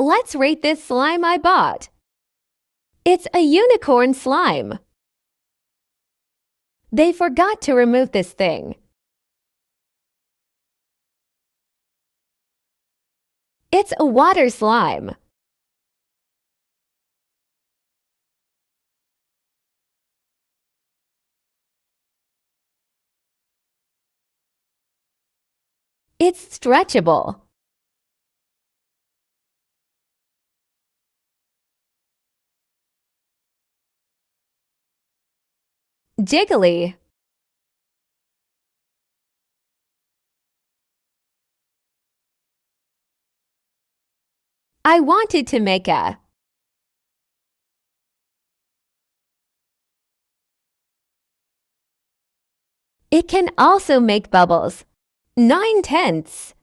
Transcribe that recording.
Let's rate this slime I bought. It's a unicorn slime. They forgot to remove this thing. It's a water slime. It's stretchable. Jiggly. I wanted to make a. It can also make bubbles. 9/10.